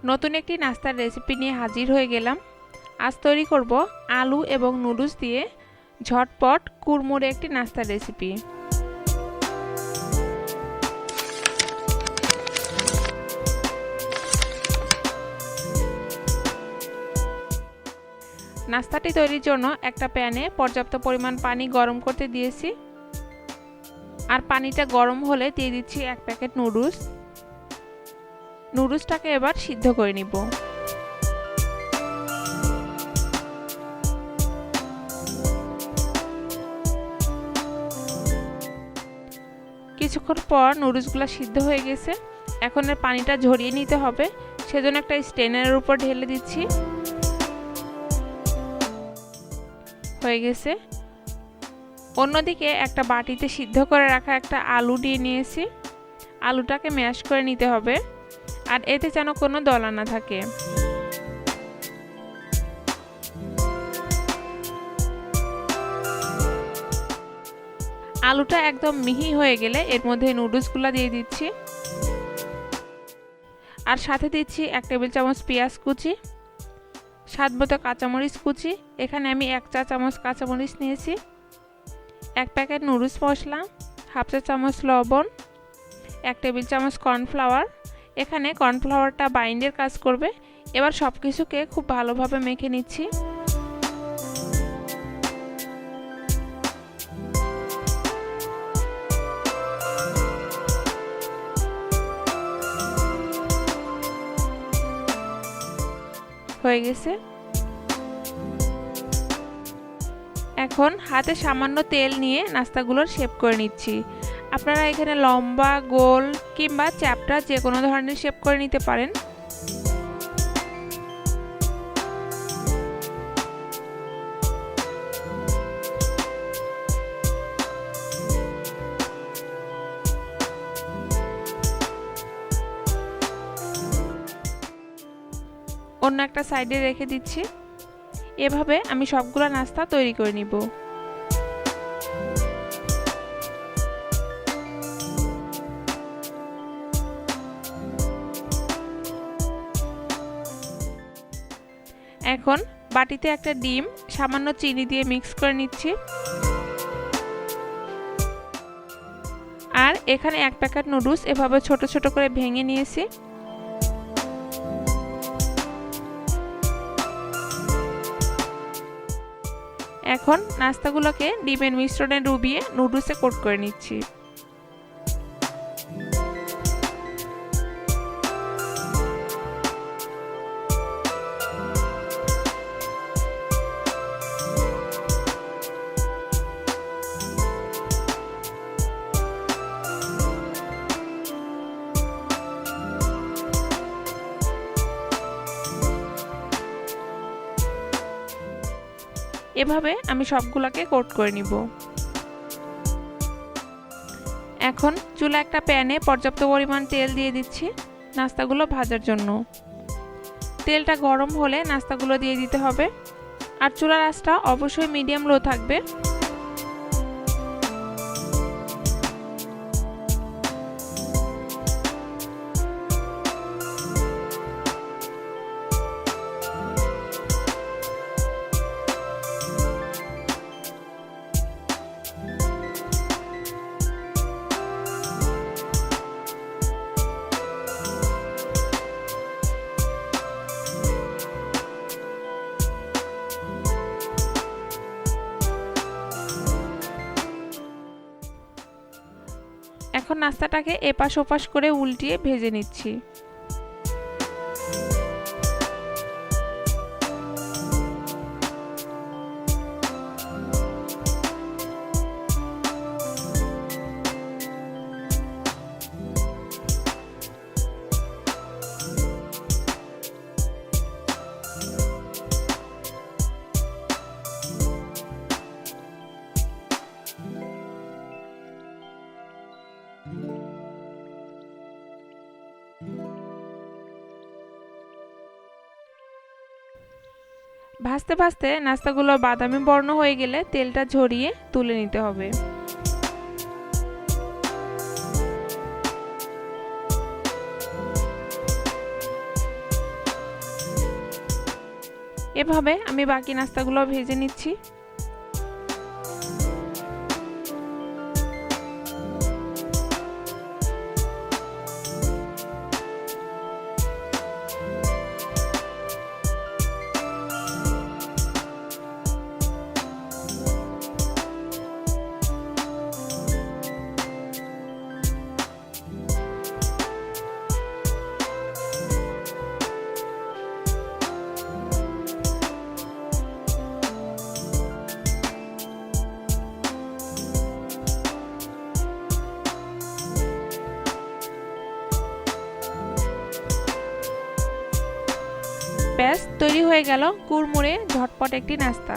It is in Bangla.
নতুন একটি নাস্তার রেসিপি নিয়ে হাজির হয়ে গেলাম। আজ তৈরি করব আলু এবং নুডলস দিয়ে ঝটপট কুড়মুড়ে একটি নাস্তার রেসিপি। নাস্তাটি তৈরির জন্য একটা প্যানে পর্যাপ্ত পরিমাণ পানি গরম করতে দিয়েছি, আর পানিটা গরম হলে দিয়ে দিচ্ছি 1 প্যাকেট নুডলস। নুডলসটাকে এবার সিদ্ধ করে নিব। কিছুক্ষণ পর নুডলসগুলো সিদ্ধ হয়ে গেছে। এখন এর পানিটা ঝরিয়ে নিতে হবে, সেজন্য একটা স্ট্রেনারের উপর ঢেলে দিচ্ছি। হয়ে গেছে। অন্যদিকে একটা বাটিতে সিদ্ধ করে রাখা একটা আলু দিয়ে নিয়েছি। আলুটাকে ম্যাশ করে নিতে হবে, আর এতে যেন কোনো দলা না থাকে। আলুটা একদম মিহি হয়ে গেলে এর মধ্যে নুডলসগুলো দিয়ে দিচ্ছি, আর সাথে দিচ্ছি 1 টেবিল চামচ পেঁয়াজ কুচি, স্বাদমতো কাঁচামরিচ কুচি। এখানে আমি 1 চা চামচ কাঁচামরিচ নিয়েছি, 1 প্যাকেট নুডলস মশলা, 1/2 চা চামচ লবণ, 1 টেবিল চামচ কর্নফ্লাওয়ার। এখানে কর্নফ্লাওয়ারটা বাইন্ডের কাজ করবে। এবার সব কিছুকে খুব ভালোভাবে মেখে নিচ্ছি। হয়ে গেছে। এখন হাতে সামান্য তেল নিয়ে নাস্তাগুলোর শেপ করে নিচ্ছি। আপনারা এখানে লম্বা, গোল কিংবা চ্যাপ্টা যে কোনো ধরনের শেপ করে নিতে পারেন। অন্য একটা সাইডে রেখে দিচ্ছি। এভাবে আমি সবগুলো নাস্তা তৈরি করে নিব। এখন বাটিতে একটা ডিম সামান্য চিনি দিয়ে মিক্স করে নিচ্ছি, আর এখানে 1 প্যাকেট নুডলস এভাবে ছোট ছোট করে ভেঙে নিয়েছি। এখন নাস্তাগুলোকে ডিমের মিশ্রণে ডুবিয়ে নুডলসে কোট করে নিচ্ছি। এভাবে আমি সবগুলোকে কোট করে নিব। এখন চুলা একটা প্যানে পর্যাপ্ত পরিমাণ তেল দিয়ে দিচ্ছি নাস্তাগুলো ভাজার জন্য। তেলটা গরম হলে নাস্তাগুলো দিয়ে দিতে হবে, আর চুলার আঁচটা অবশ্যই মিডিয়াম লো থাকবে। এখন নাস্তাটাকে এপাশ ওপাশ করে উল্টিয়ে ভেজে নিচ্ছি। ভাজতে ভাজতে নাস্তাগুলো বাদামি বর্ণ হয়ে গেলে তেলটা ঝরিয়ে তুলে নিতে হবে। এভাবে আমি বাকি নাস্তাগুলো ভেজে নিচ্ছি। ব্যাস তৈরি হয়ে গেল কুড়মুড়ে ঝটপট একটি নাস্তা।